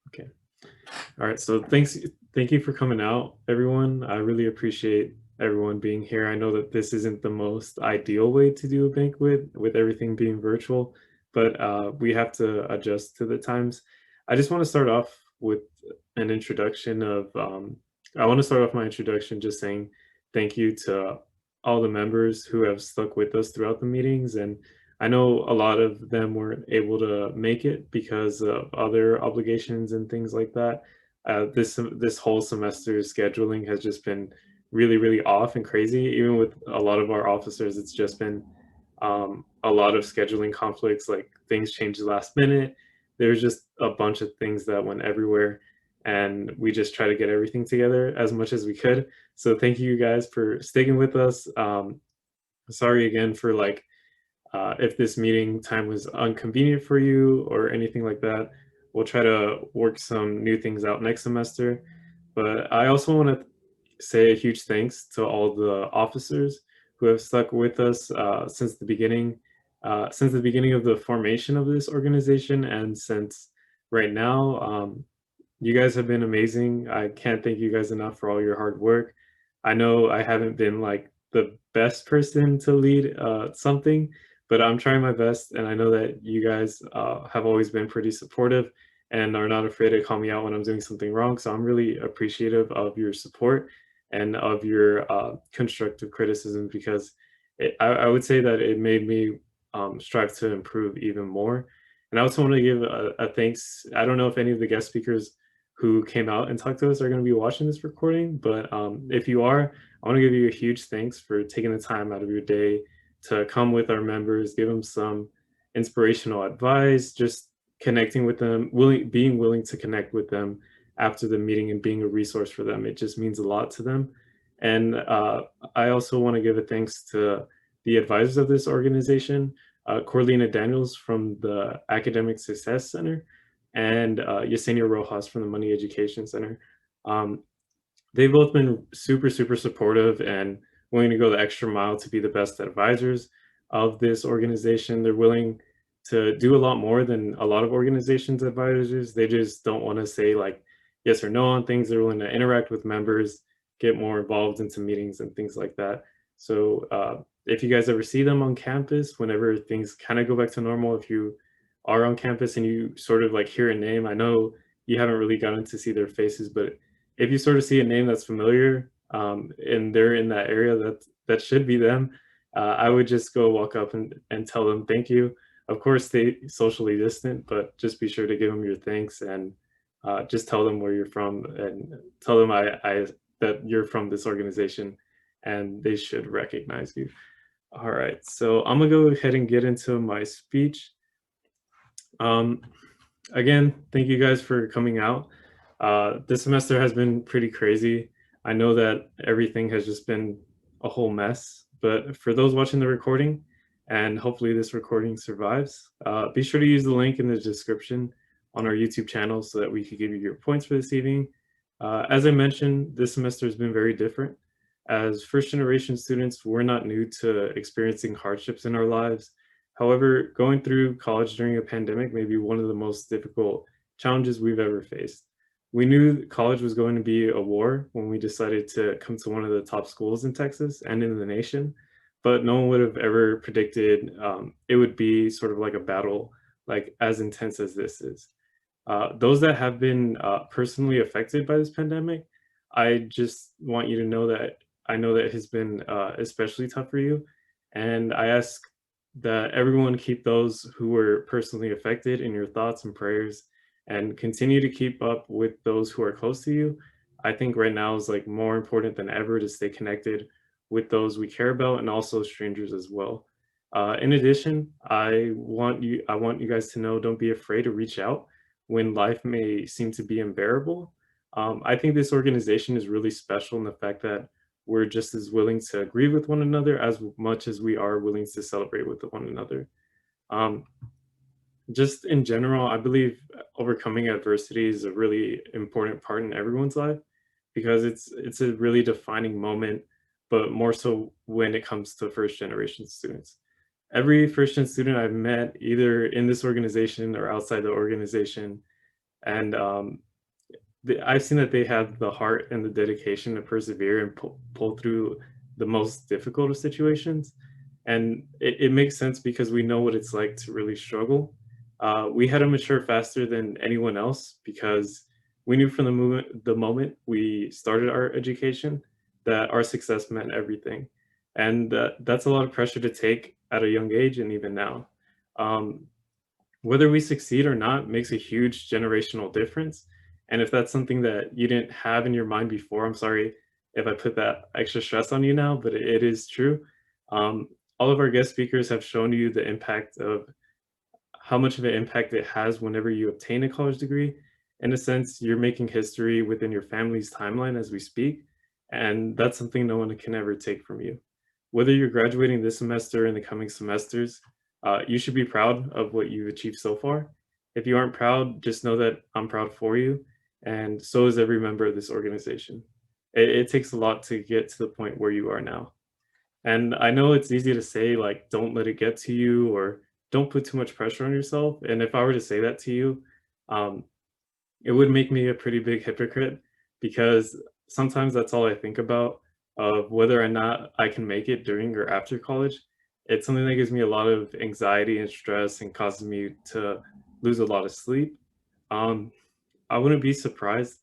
Okay. All right. So thank you for coming out, everyone. I really appreciate everyone being here. I know that this isn't the most ideal way to do a banquet with everything being virtual, but we have to adjust to the times. I just want to start off with an introduction of, I want to start off my introduction just saying thank you to all the members who have stuck with us throughout the meetings. And I know a lot of them weren't able to make it because of other obligations and things like that. This whole semester's scheduling has just been really off and crazy. Even with a lot of our officers, it's just been a lot of scheduling conflicts. Like things change last minute. There's just a bunch of things that went everywhere, and we just try to get everything together as much as we could. So thank you guys for sticking with us. Sorry again for like if this meeting time was inconvenient for you or anything like that. We'll try to work some new things out next semester. But I also want to say a huge thanks to all the officers who have stuck with us since the beginning of the formation of this organization, and since right now. You guys have been amazing. I can't thank you guys enough for all your hard work. I know I haven't been like the best person to lead something, but I'm trying my best, and I know that you guys have always been pretty supportive and are not afraid to call me out when I'm doing something wrong. So I'm really appreciative of your support and of your constructive criticism, because I would say that it made me strive to improve even more. And I also want to give a thanks. I don't know if any of the guest speakers who came out and talked to us are going to be watching this recording, but if you are, I want to give you a huge thanks for taking the time out of your day to come with our members, give them some inspirational advice, just connecting with them, being willing to connect with them after the meeting and being a resource for them. It just means a lot to them. And I also want to give a thanks to the advisors of this organization, Corlena Daniels from the Academic Success Center, and Yecenia Rojas from the Money Education Center. Um, they've both been super supportive and willing to go the extra mile to be the best advisors of this organization. They're willing to do a lot more than a lot of organizations advisors. They just don't want to say like yes or no on things. They're willing to interact with members, get more involved into meetings and things like that. So if you guys ever see them on campus, whenever things kind of go back to normal, if you are on campus and you sort of like hear a name, I know you haven't really gotten to see their faces, but if you sort of see a name that's familiar, and they're in that area, that should be them. I would just go walk up and tell them thank you. Of course, stay socially distant, but just be sure to give them your thanks, and just tell them where you're from and tell them I that you're from this organization, and they should recognize you. All right, so I'm gonna go ahead and get into my speech. Um, Again, thank you guys for coming out. This semester has been pretty crazy. I know that everything has just been a whole mess, but for those watching the recording, and hopefully this recording survives, be sure to use the link in the description on our YouTube channel so that we could give you your points for this evening. As I mentioned, this semester has been very different. As first generation students, we're not new to experiencing hardships in our lives. However, going through college during a pandemic may be one of the most difficult challenges we've ever faced. We knew college was going to be a war when we decided to come to one of the top schools in Texas and in the nation, but no one would have ever predicted it would be sort of like a battle, like as intense as this is. Those that have been personally affected by this pandemic, I just want you to know that I know that it has been especially tough for you. And I ask that everyone keep those who were personally affected in your thoughts and prayers, and continue to keep up with those who are close to you. I think right now is like more important than ever to stay connected with those we care about, and also strangers as well. In addition, I want you guys to know, don't be afraid to reach out when life may seem to be unbearable. I think this organization is really special in the fact that we're just as willing to agree with one another as much as we are willing to celebrate with one another. Um, just in general, I believe overcoming adversity is a really important part in everyone's life, because it's a really defining moment, but more so when it comes to first generation students. Every first gen student I've met, either in this organization or outside the organization, And I've seen that they have the heart and the dedication to persevere and pull through the most difficult of situations. And it makes sense because we know what it's like to really struggle. We had to mature faster than anyone else because we knew from the moment we started our education that our success meant everything. And that's a lot of pressure to take at a young age and even now. Um, whether we succeed or not makes a huge generational difference. And if that's something that you didn't have in your mind before, I'm sorry if I put that extra stress on you now, but it is true. Um, all of our guest speakers have shown you the impact of how much of an impact it has whenever you obtain a college degree. In a sense, you're making history within your family's timeline as we speak, and that's something no one can ever take from you. Whether you're graduating this semester or in the coming semesters, you should be proud of what you've achieved so far. If you aren't proud, just know that I'm proud for you, and so is every member of this organization. It takes a lot to get to the point where you are now. And I know it's easy to say, like, don't let it get to you or don't put too much pressure on yourself. And if I were to say that to you, um, it would make me a pretty big hypocrite because sometimes that's all I think about of whether or not I can make it during or after college. It's something that gives me a lot of anxiety and stress and causes me to lose a lot of sleep. Um, I wouldn't be surprised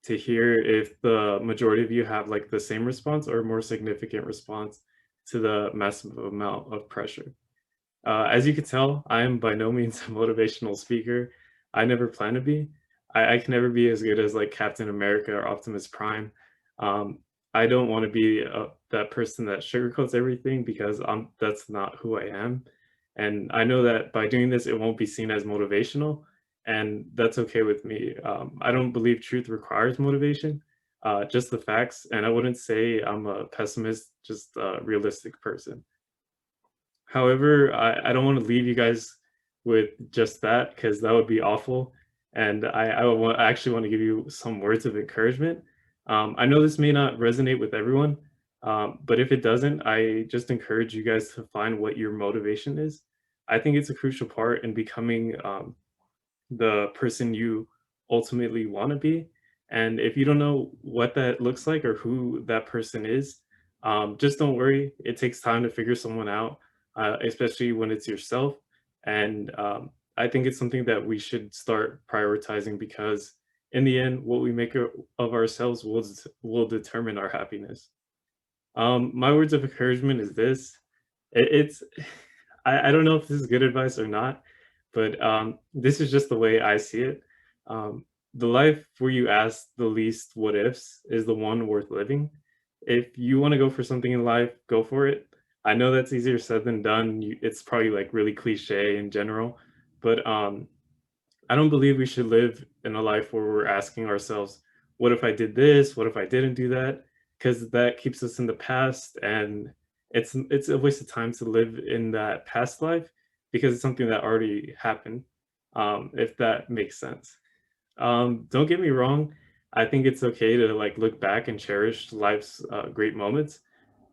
to hear if the majority of you have like the same response or a more significant response to the massive amount of pressure. As you can tell, I am by no means a motivational speaker. I never plan to be. I can never be as good as like Captain America or Optimus Prime. Um, I don't want to be that person that sugarcoats everything because that's not who I am. And I know that by doing this, it won't be seen as motivational, and that's okay with me. I don't believe truth requires motivation, just the facts. And I wouldn't say I'm a pessimist, just a realistic person. However, I don't want to leave you guys with just that because that would be awful. And I actually want to give you some words of encouragement. I know this may not resonate with everyone, but if it doesn't, I just encourage you guys to find what your motivation is. I think it's a crucial part in becoming the person you ultimately want to be. And if you don't know what that looks like or who that person is, just don't worry. It takes time to figure someone out, especially when it's yourself. And I think it's something that we should start prioritizing because, in the end, what we make of ourselves will determine our happiness. My words of encouragement is this. It's I don't know if this is good advice or not, but this is just the way I see it. Um, the life where you ask the least what ifs is the one worth living. If you want to go for something in life, go for it. I know that's easier said than done. It's probably like really cliche in general, but I don't believe we should live in a life where we're asking ourselves, what if I did this? What if I didn't do that? Because that keeps us in the past, and it's a waste of time to live in that past life because it's something that already happened. If that makes sense. Don't get me wrong. I think it's okay to like look back and cherish life's great moments,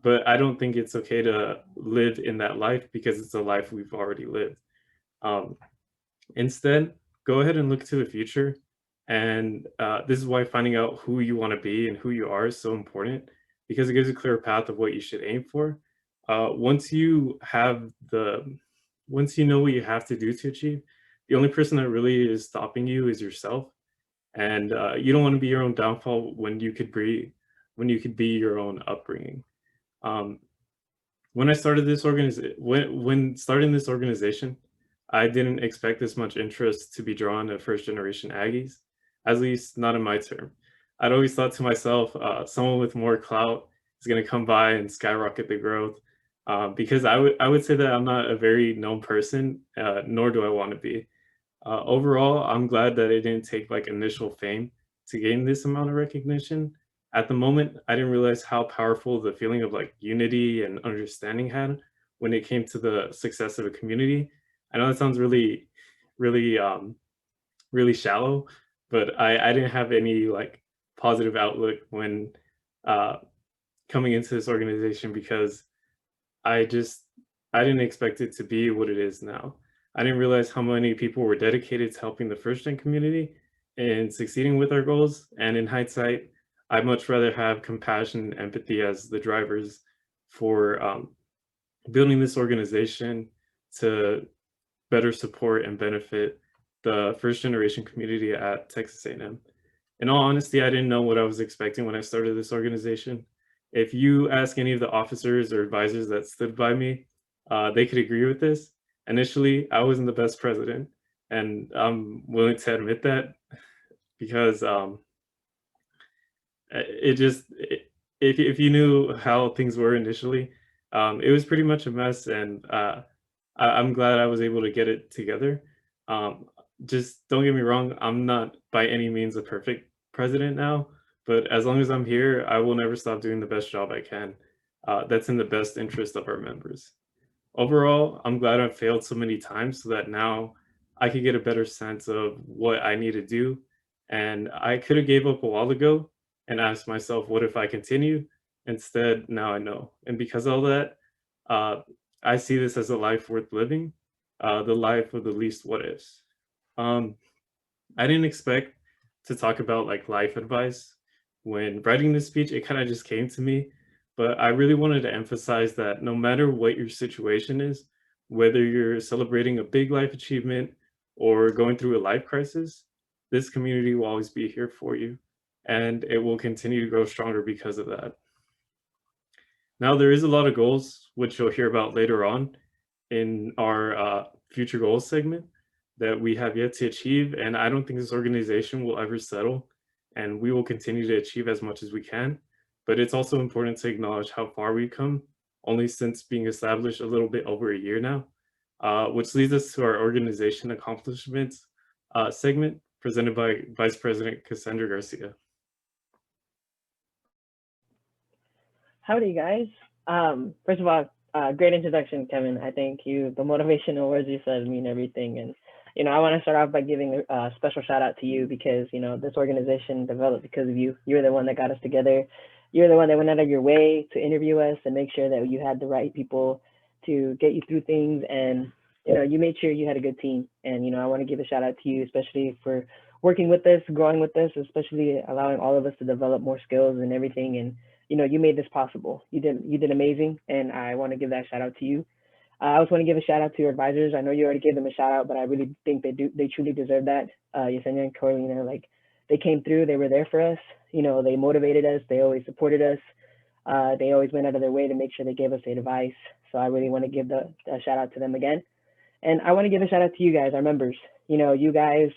but I don't think it's okay to live in that life because it's a life we've already lived. Um, Instead, go ahead and look to the future. And this is why finding out who you want to be and who you are is so important because it gives a clear path of what you should aim for. Once you have once you know what you have to do to achieve, the only person that really is stopping you is yourself. And you don't want to be your own downfall when you could be your own upbringing. Um, when I started this organization, when starting this organization, I didn't expect this much interest to be drawn to first generation Aggies, at least not in my term. I'd always thought to myself, someone with more clout is going to come by and skyrocket the growth. Because I would say that I'm not a very known person, nor do I want to be. Overall, I'm glad that it didn't take like initial fame to gain this amount of recognition. At the moment, I didn't realize how powerful the feeling of like unity and understanding had when it came to the success of a community. I know that sounds really, really shallow, but I didn't have any like positive outlook when uh, coming into this organization because I just I didn't expect it to be what it is now. I didn't realize how many people were dedicated to helping the first gen community, in succeeding with our goals. And in hindsight, I'd much rather have compassion and empathy as the drivers for building this organization to better support and benefit the first generation community at Texas A&M. In all honesty, I didn't know what I was expecting when I started this organization. If you ask any of the officers or advisors that stood by me, they could agree with this. Initially, I wasn't the best president, and I'm willing to admit that because it just if you knew how things were initially, it was pretty much a mess, and I'm glad I was able to get it together. Um, just don't get me wrong, I'm not by any means a perfect president now, but as long as I'm here, I will never stop doing the best job I can. That's in the best interest of our members. Overall, I'm glad I've failed so many times so that now I could get a better sense of what I need to do. And I could have gave up a while ago and asked myself, what if I continue? Instead, now I know. And because of all that, uh, I see this as a life worth living, the life of the least what ifs. Um, I didn't expect to talk about like life advice when writing this speech. It kind of just came to me, but I really wanted to emphasize that no matter what your situation is, whether you're celebrating a big life achievement or going through a life crisis, this community will always be here for you, and it will continue to grow stronger because of that. Now, there is a lot of goals, which you'll hear about later on in our future goals segment that we have yet to achieve. And I don't think this organization will ever settle, and we will continue to achieve as much as we can. But it's also important to acknowledge how far we've come, only since being established a little bit over a year now, which leads us to our organization accomplishments segment presented by Vice President Cassandra Garcia. Howdy, guys. First of all, great introduction, Kevin. I think the motivational words you said mean everything. And, I want to start off by giving a special shout out to you because, this organization developed because of you. You're the one that got us together. You're the one that went out of your way to interview us and make sure that you had the right people to get you through things. And, you made sure you had a good team. And, I want to give a shout out to you, especially for working with us, growing with us, especially allowing all of us to develop more skills and everything. And, you made this possible. You did amazing, and I want to give that shout out to you. I also want to give a shout out to your advisors. I know you already gave them a shout out, but I really think they truly deserve that. Yecenia and Corlena, like they came through, they were there for us. They motivated us, they always supported us. They always went out of their way to make sure they gave us advice. So I really want to give a shout out to them again. And I want to give a shout out to you guys, our members. You guys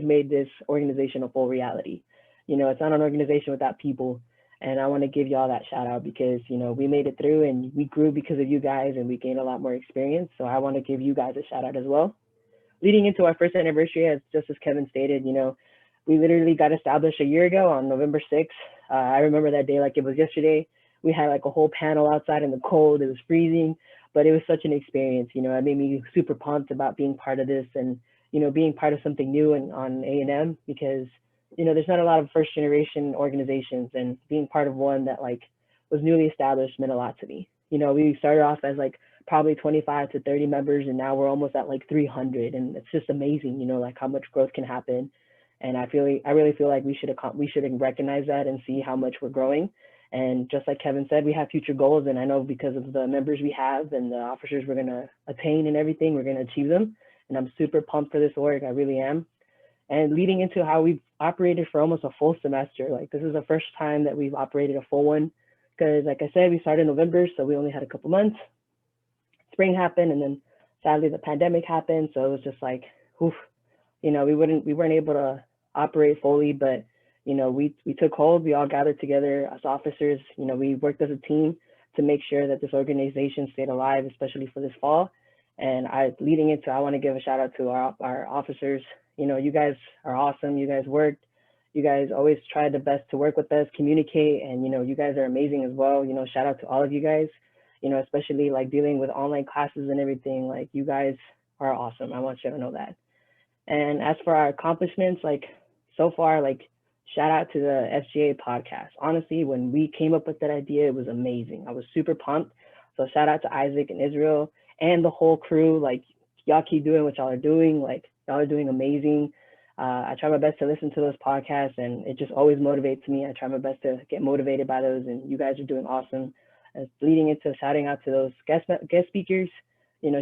made this organization a full reality. It's not an organization without people. And I want to give y'all that shout out because, we made it through and we grew because of you guys and we gained a lot more experience. So I want to give you guys a shout out as well. Leading into our first anniversary, just as Kevin stated, we literally got established a year ago on November 6th. I remember that day like it was yesterday. We had like a whole panel outside in the cold. It was freezing, but it was such an experience. It made me super pumped about being part of this and, being part of something new and on A&M because there's not a lot of first generation organizations, and being part of one that like was newly established meant a lot to me. We started off as like probably 25 to 30 members, and now we're almost at like 300, and it's just amazing, like how much growth can happen. And I really feel like we should recognize that and see how much we're growing. And just like Kevin said, we have future goals, and I know because of the members we have and the officers we're gonna attain and everything, we're gonna achieve them. And I'm super pumped for this org. I really am. And leading into how we've operated for almost a full semester, like this is the first time that we've operated a full one, because like I said, we started in November, so we only had a couple months. Spring happened, and then sadly the pandemic happened, so it was just like, oof, we weren't able to operate fully, but we took hold. We all gathered together as officers. We worked as a team to make sure that this organization stayed alive, especially for this fall. And I want to give a shout out to our officers. You guys are awesome. You guys worked. You guys always tried the best to work with us, communicate, and you guys are amazing as well. Shout out to all of you guys. Especially like dealing with online classes and everything. Like you guys are awesome. I want you to know that. And as for our accomplishments, like so far, like shout out to the FGA podcast. Honestly, when we came up with that idea, it was amazing. I was super pumped. So shout out to Isaac and Israel and the whole crew. Like y'all keep doing what y'all are doing. Like y'all are doing amazing. I try my best to listen to those podcasts, and it just always motivates me. I try my best to get motivated by those, and you guys are doing awesome. Leading into shouting out to those guest speakers,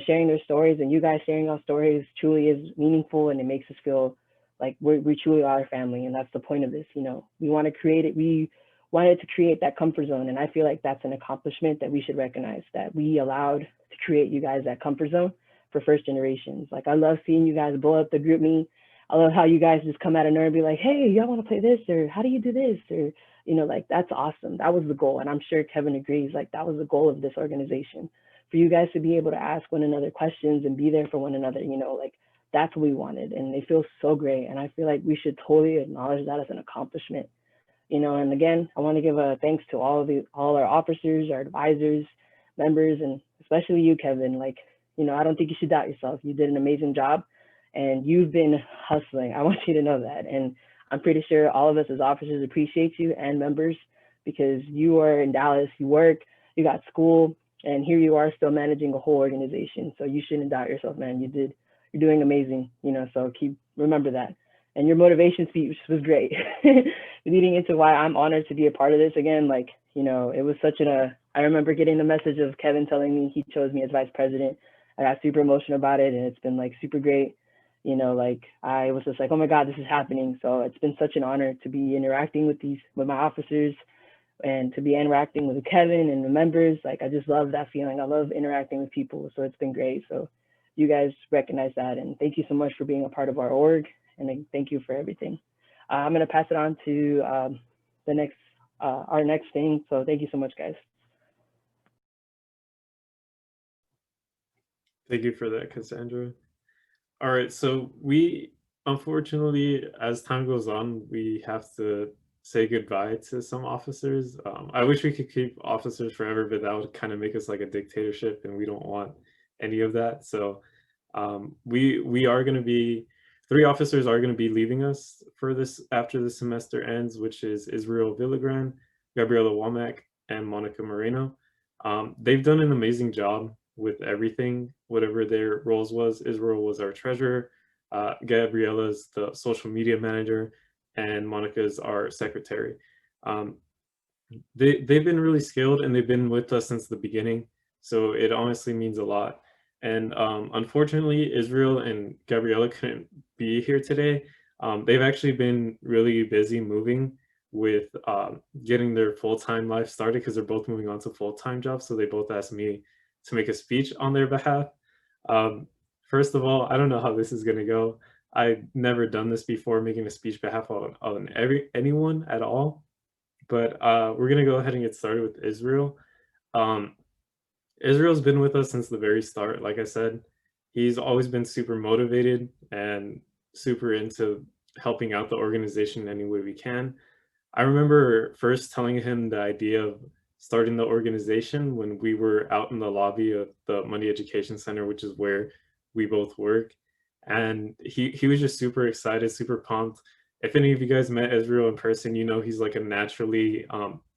sharing their stories, and you guys sharing our stories truly is meaningful, and it makes us feel like we truly are a family, and that's the point of this. We want to create it. We wanted to create that comfort zone, and I feel like that's an accomplishment that we should recognize, that we allowed to create you guys that comfort zone for first generations. Like, I love seeing you guys blow up the group me. I love how you guys just come out of nowhere and be like, hey, y'all want to play this, or how do you do this, or like, that's awesome. That was the goal, and I'm sure Kevin agrees. Like, that was the goal of this organization, for you guys to be able to ask one another questions and be there for one another. Like, that's what we wanted, and it feels so great. And I feel like we should totally acknowledge that as an accomplishment. And again, I want to give a thanks to all our officers, our advisors, members, and especially you, Kevin. Like, I don't think you should doubt yourself. You did an amazing job, and you've been hustling. I want you to know that. And I'm pretty sure all of us as officers appreciate you, and members, because you are in Dallas, you work, you got school, and here you are still managing a whole organization. So you shouldn't doubt yourself, man. You're doing amazing, so remember that. And your motivation speech was great. Leading into why I'm honored to be a part of this again. Like, it was I remember getting the message of Kevin telling me he chose me as vice president. I got super emotional about it, and it's been like super great. Like, I was just like, oh my God, this is happening. So it's been such an honor to be interacting with my officers, and to be interacting with Kevin and the members. Like, I just love that feeling. I love interacting with people. So it's been great. So you guys recognize that. And thank you so much for being a part of our org. And thank you for everything. I'm going to pass it on to our next thing. So thank you so much, guys. Thank you for that, Cassandra. All right, so we, unfortunately, as time goes on, we have to say goodbye to some officers. I wish we could keep officers forever, but that would kind of make us like a dictatorship, and we don't want any of that. So we are going to be, 3 officers are going to be leaving us for this after the semester ends, which is Israel Villagran, Gabriela Womack, and Monica Moreno. They've done an amazing job with everything, whatever their roles was. Israel was our treasurer, Gabriela's the social media manager, and Monica's our secretary. They've been really skilled, and they've been with us since the beginning, so it honestly means a lot. And unfortunately, Israel and Gabriela couldn't be here today. They've actually been really busy moving with getting their full-time life started, because they're both moving on to full-time jobs. So they both asked me to make a speech on their behalf. First of all, I don't know how this is going to go. I've never done this before, making a speech behalf on anyone at all. But we're going to go ahead and get started with Israel. Israel's been with us since the very start. Like I said, he's always been super motivated and super into helping out the organization any way we can. I remember first telling him the idea of starting the organization when we were out in the lobby of the Money Education Center, which is where we both work. And he was just super excited, super pumped. If any of you guys met Israel in person, he's like a naturally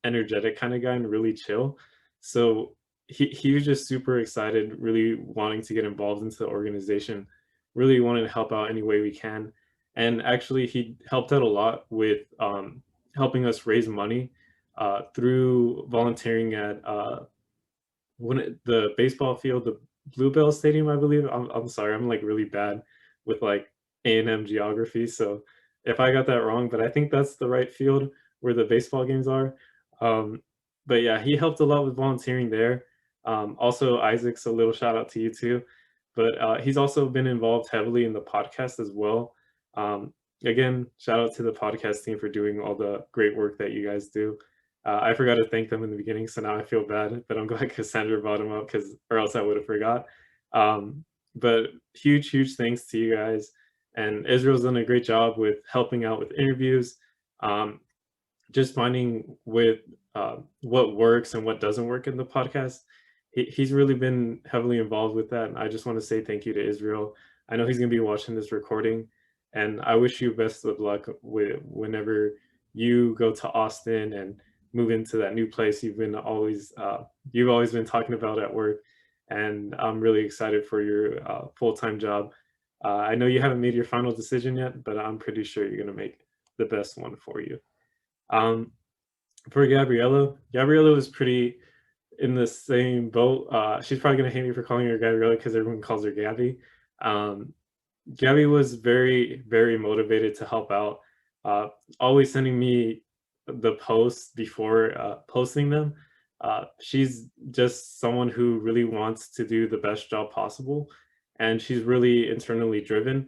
energetic kind of guy and really chill. So he was just super excited, really wanting to get involved into the organization, really wanting to help out any way we can. And actually, he helped out a lot with helping us raise money through volunteering at the baseball field, the Bluebell Stadium, I believe. I'm sorry, I'm like really bad with like A&M geography, so if I got that wrong, but I think that's the right field where the baseball games are. But yeah, he helped a lot with volunteering there. Also, Isaac's, a little shout out to you too. But he's also been involved heavily in the podcast as well. Again, shout out to the podcast team for doing all the great work that you guys do. I forgot to thank them in the beginning, so now I feel bad, but I'm glad Cassandra brought them up, or else I would have forgot. But huge thanks to you guys. And Israel's done a great job with helping out with interviews, just finding with what works and what doesn't work in the podcast. He's really been heavily involved with that, and I just want to say thank you to Israel. I know he's going to be watching this recording, and I wish you best of luck with whenever you go to Austin and move into that new place you've always been talking about at work. And I'm really excited for your full-time job. I know you haven't made your final decision yet, but I'm pretty sure you're gonna make the best one for you. Um, for Gabriella was pretty in the same boat. She's probably gonna hate me for calling her Gabriella because everyone calls her Gabby. Um, Gabby was very, very motivated to help out, uh, always sending me the posts before posting them. She's just someone who really wants to do the best job possible, and she's really internally driven.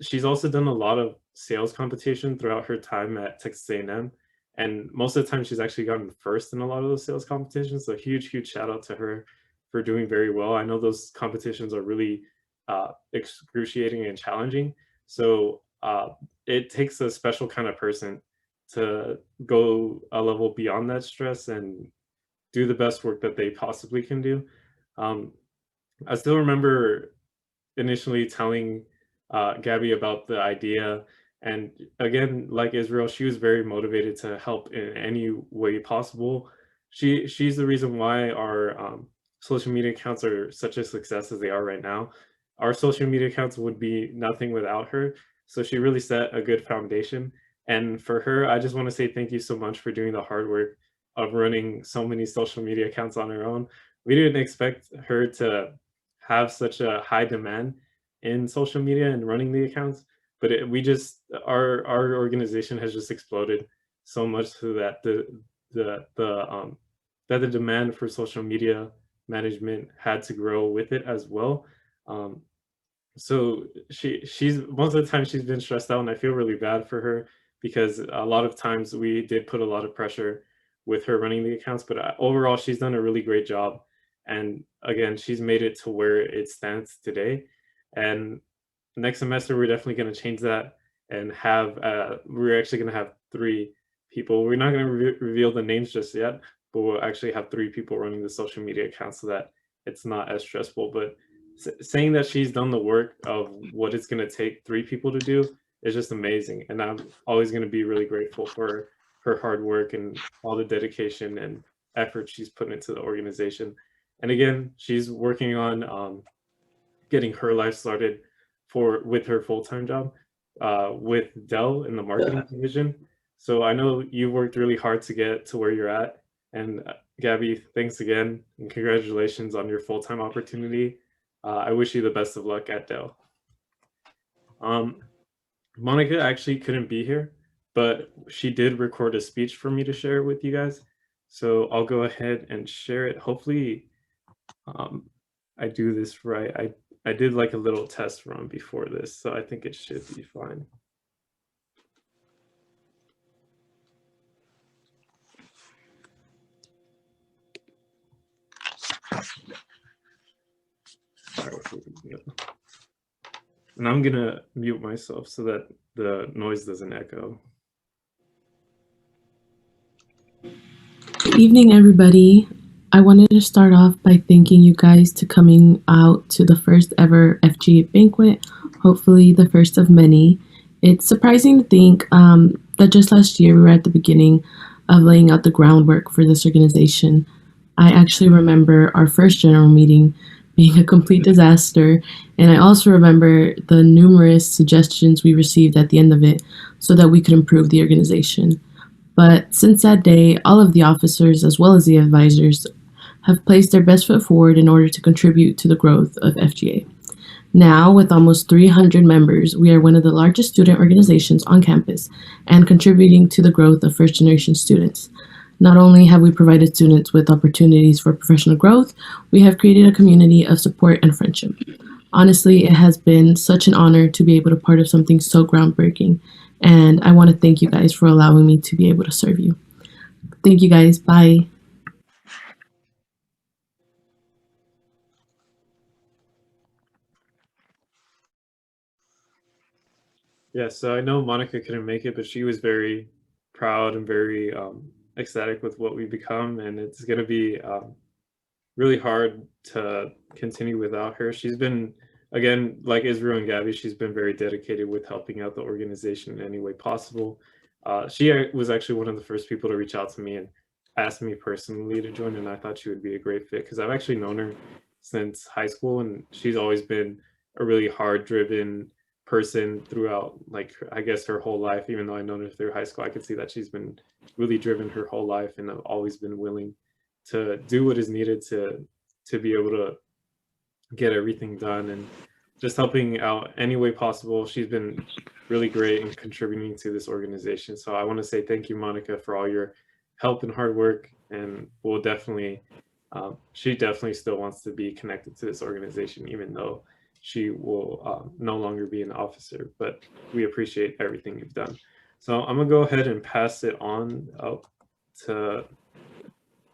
She's also done a lot of sales competition throughout her time at Texas A&M, and most of the time she's actually gotten first in a lot of those sales competitions. So huge, huge shout out to her for doing very well. I know those competitions are really excruciating and challenging. So it takes a special kind of person to go a level beyond that stress and do the best work that they possibly can do. Um, I still remember initially telling Gabby about the idea. And again, like Israel, she was very motivated to help in any way possible. She's the reason why our social media accounts are such a success as they are right now. Our social media accounts would be nothing without her. So she really set a good foundation. And for her, I just want to say thank you so much for doing the hard work of running so many social media accounts on her own. We didn't expect her to have such a high demand in social media and running the accounts, but we just our organization has just exploded so much so that the demand for social media management had to grow with it as well. Um, so she's most of the time she's been stressed out, and I feel really bad for her because a lot of times we did put a lot of pressure with her running the accounts, but overall she's done a really great job. And again, she's made it to where it stands today. And next semester we're definitely going to change that and have we're actually going to have three people. We're not going to reveal the names just yet, but we'll actually have three people running the social media accounts so that it's not as stressful. But saying that she's done the work of what it's going to take three people to do is just amazing, and I'm always going to be really grateful for her hard work and all the dedication and effort she's put into the organization. And again, she's working on getting her life started for with her full-time job with Dell in the marketing division. So I know you worked really hard to get to where you're at. And Gabby, thanks again and congratulations on your full-time opportunity. I wish you the best of luck at Dell. Um, Monica actually couldn't be here, but she did record a speech for me to share with you guys. So I'll go ahead and share it. Hopefully, um, I do this right. I did like a little test run before this, so I think it should be fine. All right, here we go. And I'm gonna mute myself so that the noise doesn't echo. Good evening, everybody. I wanted to start off by thanking you guys to coming out to the first ever FGA banquet, hopefully the first of many. It's surprising to think that just last year we were at the beginning of laying out the groundwork for this organization. I actually remember our first general meeting being a complete disaster, and I also remember the numerous suggestions we received at the end of it so that we could improve the organization. But since that day, all of the officers, as well as the advisors, have placed their best foot forward in order to contribute to the growth of FGA. Now, with almost 300 members, we are one of the largest student organizations on campus and contributing to the growth of first generation students. Not only have we provided students with opportunities for professional growth, we have created a community of support and friendship. Honestly, it has been such an honor to be able to be part of something so groundbreaking, and I want to thank you guys for allowing me to be able to serve you. Thank you guys. Bye. Yeah, so I know Monica couldn't make it, but she was very proud and very ecstatic with what we've become, and it's going to be really hard to continue without her. She's been, again, like Israel and Gabby, she's been very dedicated with helping out the organization in any way possible. She was actually one of the first people to reach out to me and ask me personally to join, and I thought she would be a great fit because I've actually known her since high school, and she's always been a really hard driven person throughout, like, I guess her whole life. Even though I known her through high school, I could see that she's been really driven her whole life and have always been willing to do what is needed to be able to get everything done and just helping out any way possible. She's been really great in contributing to this organization. So I want to say thank you, Monica, for all your help and hard work. And we'll definitely, she definitely still wants to be connected to this organization, even though she will no longer be an officer. But we appreciate everything you've done. So I'm gonna go ahead and pass it on to.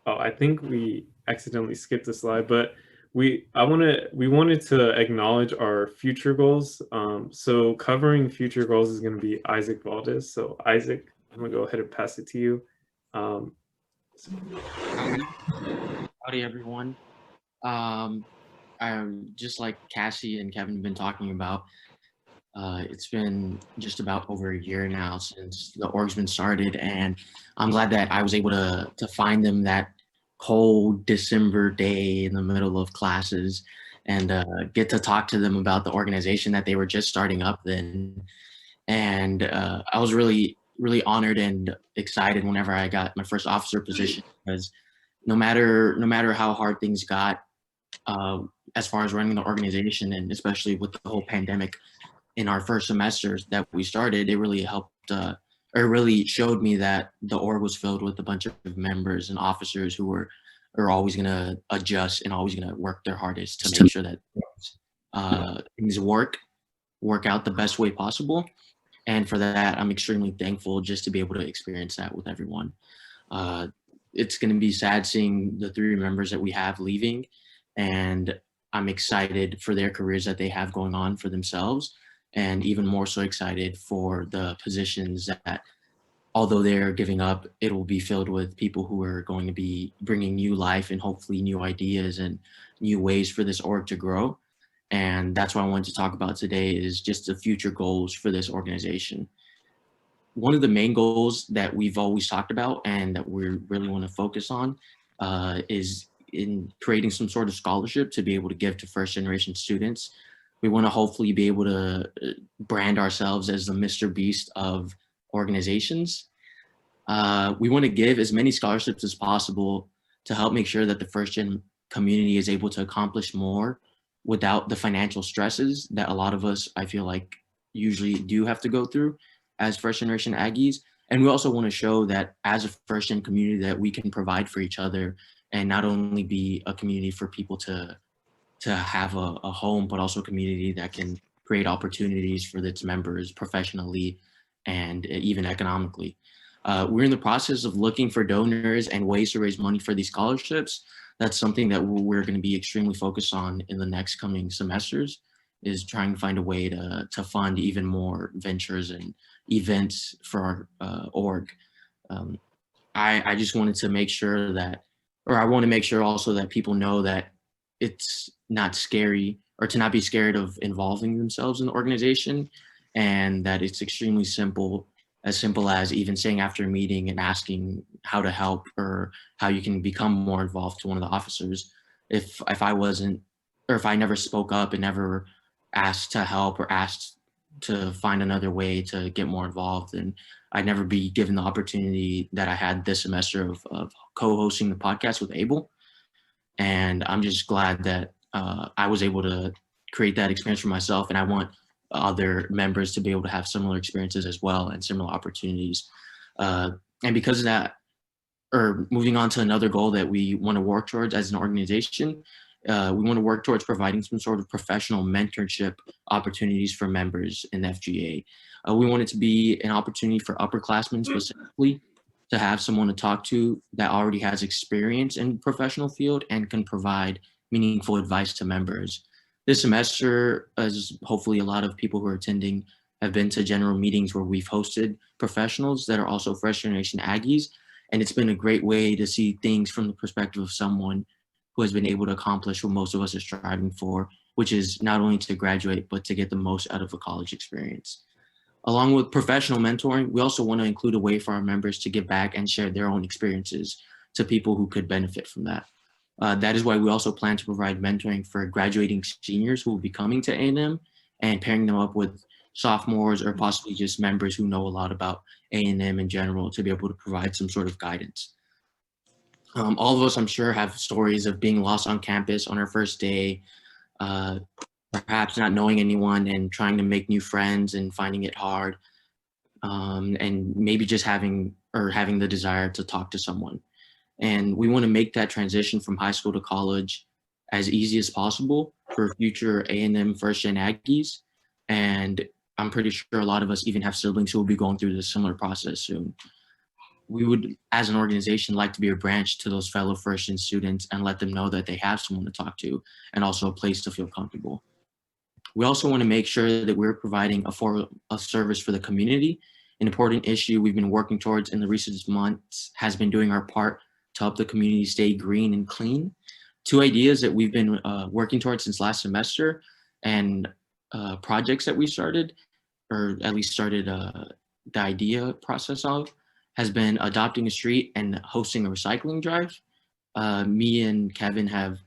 Oh, I think we accidentally skipped a slide, but we wanted to acknowledge our future goals. So covering future goals is going to be Isaac Valdez. So Isaac, I'm gonna go ahead and pass it to you. So- Howdy, everyone. I'm just like Cassie and Kevin have been talking about. It's been just about over a year now since the org's been started, and I'm glad that I was able to find them that cold December day in the middle of classes and get to talk to them about the organization that they were just starting up then. And I was really honored and excited whenever I got my first officer position, because no matter how hard things got, as far as running the organization, and especially with the whole pandemic in our first semesters that we started, it really helped, or really showed me that the org was filled with a bunch of members and officers who are always going to adjust and always going to work their hardest to make sure that things work out the best way possible. And for that, I'm extremely thankful just to be able to experience that with everyone. It's going to be sad seeing the 3 members that we have leaving, and I'm excited for their careers that they have going on for themselves, and even more so excited for the positions that, although they're giving up, it will be filled with people who are going to be bringing new life and hopefully new ideas and new ways for this org to grow. And that's what I wanted to talk about today, is just the future goals for this organization. One of the main goals that we've always talked about and that we really want to focus on is in creating some sort of scholarship to be able to give to first generation students. We want to hopefully be able to brand ourselves as the Mr. Beast of organizations. We want to give as many scholarships as possible to help make sure that the first gen community is able to accomplish more without the financial stresses that a lot of us, I feel like, usually do have to go through as first generation Aggies. And we also want to show that as a first gen community that we can provide for each other and not only be a community for people to have a home, but also a community that can create opportunities for its members professionally and even economically. We're in the process of looking for donors and ways to raise money for these scholarships. That's something that we're going to be extremely focused on in the next coming semesters, is trying to find a way to fund even more ventures and events for our org. I just wanted to make sure that, or I want to make sure also that people know that it's not scary, or to not be scared of involving themselves in the organization, and that it's extremely simple as even saying after a meeting and asking how to help or how you can become more involved to one of the officers. If I wasn't, or if I never spoke up and never asked to help or asked to find another way to get more involved, then I'd never be given the opportunity that I had this semester of co-hosting the podcast with Abel. And I'm just glad that I was able to create that experience for myself, and I want other members to be able to have similar experiences as well and similar opportunities. And because of that, or moving on to another goal that we want to work towards as an organization, we want to work towards providing some sort of professional mentorship opportunities for members in the FGA. We want it to be an opportunity for upperclassmen specifically to have someone to talk to that already has experience in professional field and can provide meaningful advice to members. This semester, as hopefully a lot of people who are attending have been to general meetings where we've hosted professionals that are also first generation Aggies. And it's been a great way to see things from the perspective of someone who has been able to accomplish what most of us are striving for, which is not only to graduate, but to get the most out of a college experience. Along with professional mentoring, we also want to include a way for our members to give back and share their own experiences to people who could benefit from that. That is why we also plan to provide mentoring for graduating seniors who will be coming to A&M and pairing them up with sophomores or possibly just members who know a lot about A&M in general to be able to provide some sort of guidance. All of us, I'm sure, have stories of being lost on campus on our first day, perhaps not knowing anyone and trying to make new friends and finding it hard, and maybe just having the desire to talk to someone. And we want to make that transition from high school to college as easy as possible for future A&M first-gen Aggies. And I'm pretty sure a lot of us even have siblings who will be going through this similar process soon. We would, as an organization, like to be a branch to those fellow first-gen students and let them know that they have someone to talk to and also a place to feel comfortable. We also want to make sure that we're providing a service for the community. An important issue we've been working towards in the recent months has been doing our part to help the community stay green and clean. Two ideas that we've been working towards since last semester and projects that we started, or at least started the idea process of, has been adopting a street and hosting a recycling drive. Me and Kevin have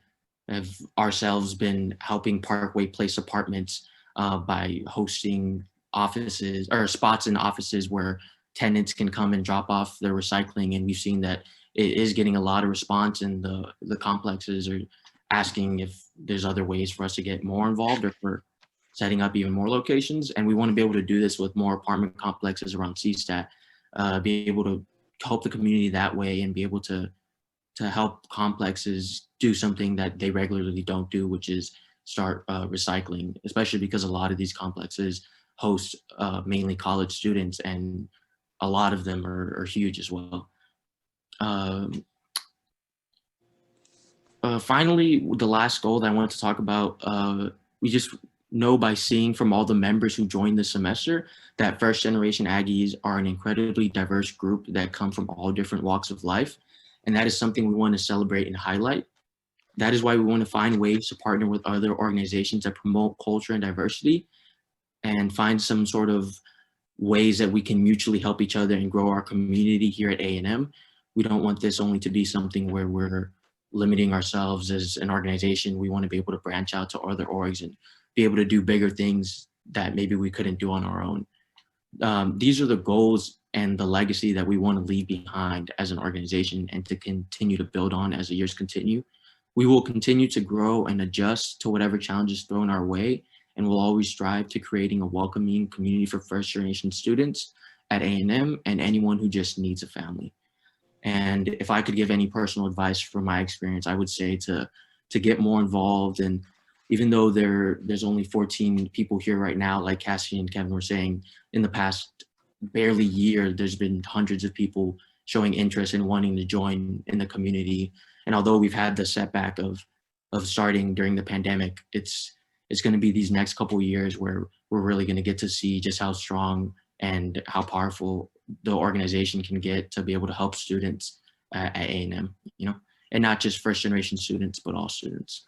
ourselves been helping Parkway Place Apartments by hosting offices or spots in offices where tenants can come and drop off their recycling. And we've seen that it is getting a lot of response, and the complexes are asking if there's other ways for us to get more involved or for setting up even more locations. And we want to be able to do this with more apartment complexes around CSTAT, be able to help the community that way and be able to help complexes do something that they regularly don't do, which is start recycling, especially because a lot of these complexes host mainly college students, and a lot of them are huge as well. Finally, the last goal that I want to talk about, we just know by seeing from all the members who joined this semester that first generation Aggies are an incredibly diverse group that come from all different walks of life. And that is something we want to celebrate and highlight. That is why we want to find ways to partner with other organizations that promote culture and diversity and find some sort of ways that we can mutually help each other and grow our community here at A&M. We don't want this only to be something where we're limiting ourselves as an organization. We want to be able to branch out to other orgs and be able to do bigger things that maybe we couldn't do on our own. These are the goals and the legacy that we want to leave behind as an organization and to continue to build on as the years continue. We will continue to grow and adjust to whatever challenges thrown our way, and we'll always strive to creating a welcoming community for first generation students at A&M and anyone who just needs a family. And if I could give any personal advice from my experience, I would say to get more involved. And even though there's only 14 people here right now, like Cassie and Kevin were saying, in the past barely year, there's been hundreds of people showing interest in wanting to join in the community. And although we've had the setback of starting during the pandemic, it's going to be these next couple of years where we're really going to get to see just how strong and how powerful the organization can get to be able to help students at A&M, you know, and not just first generation students, but all students.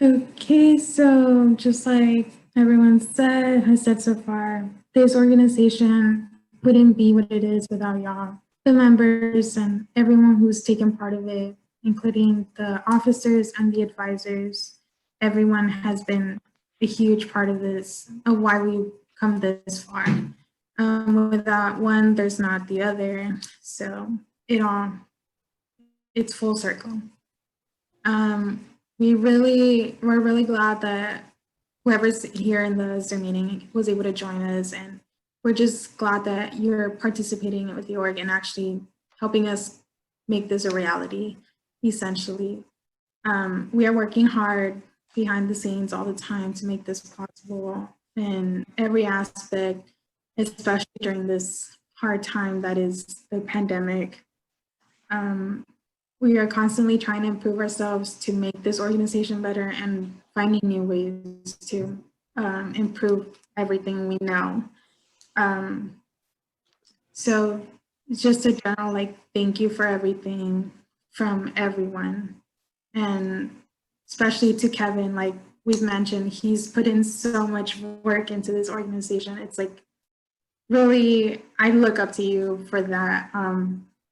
Okay, so just like everyone has said so far, this organization wouldn't be what it is without y'all, the members and everyone who's taken part of it, including the officers and the advisors. Everyone has been a huge part of this, of why we've come this far. Without one, there's not the other. So it's full circle. We're really glad that whoever's here in the Zoom meeting was able to join us, and we're just glad that you're participating with the org and actually helping us make this a reality, essentially. We are working hard behind the scenes all the time to make this possible in every aspect, especially during this hard time that is the pandemic. We are constantly trying to improve ourselves to make this organization better and finding new ways to improve everything we know. So it's just a general thank you for everything from everyone. And especially to Kevin, like we've mentioned, he's put in so much work into this organization. It's like really, I look up to you for that.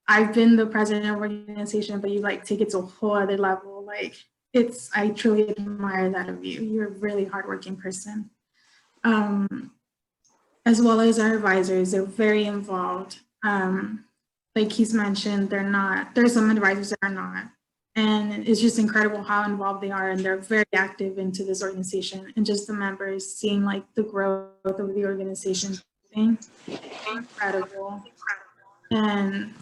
I've been the president of organization, but you like take it to a whole other level. Like I truly admire that of you. You're a really hardworking person. As well as our advisors, they're very involved. Like he's mentioned, there's some advisors that are not. And it's just incredible how involved they are, and they're very active into this organization, and just the members seeing like the growth of the organization thing, incredible. And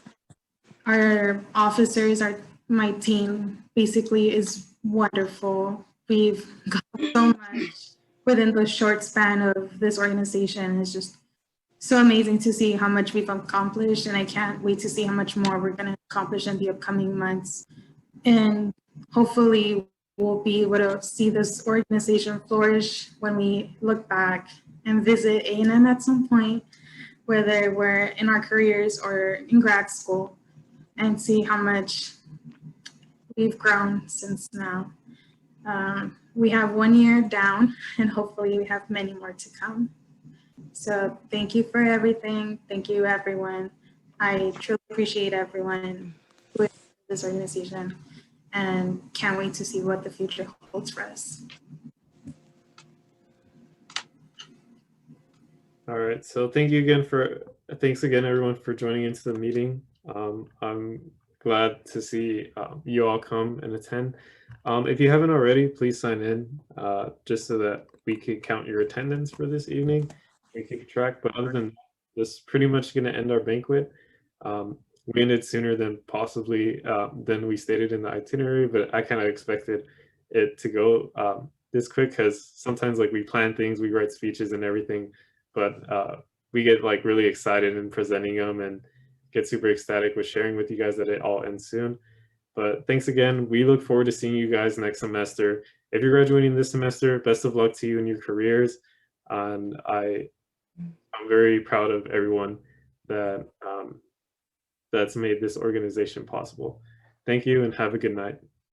our officers, my team basically is wonderful. We've got so much within the short span of this organization. It's just so amazing to see how much we've accomplished, and I can't wait to see how much more we're going to accomplish in the upcoming months. And hopefully we'll be able to see this organization flourish when we look back and visit A&M at some point, whether we're in our careers or in grad school, and see how much we've grown since now. We have 1 year down, and hopefully we have many more to come. So thank you for everything. Thank you, everyone. I truly appreciate everyone with this organization, and can't wait to see what the future holds for us. All right, so thanks again, everyone, for joining into the meeting. I'm glad to see you all come and attend. If you haven't already, please sign in just so that we can count your attendance for this evening. We keep track, but other than that, this is pretty much going to end our banquet. We ended sooner than possibly than we stated in the itinerary, but I kind of expected it to go this quick, because sometimes like we plan things, we write speeches and everything, but we get like really excited in presenting them and get super ecstatic with sharing with you guys that it all ends soon. But thanks again. We look forward to seeing you guys next semester. If you're graduating this semester, best of luck to you in your careers. And I'm very proud of everyone that that's made this organization possible. Thank you and have a good night.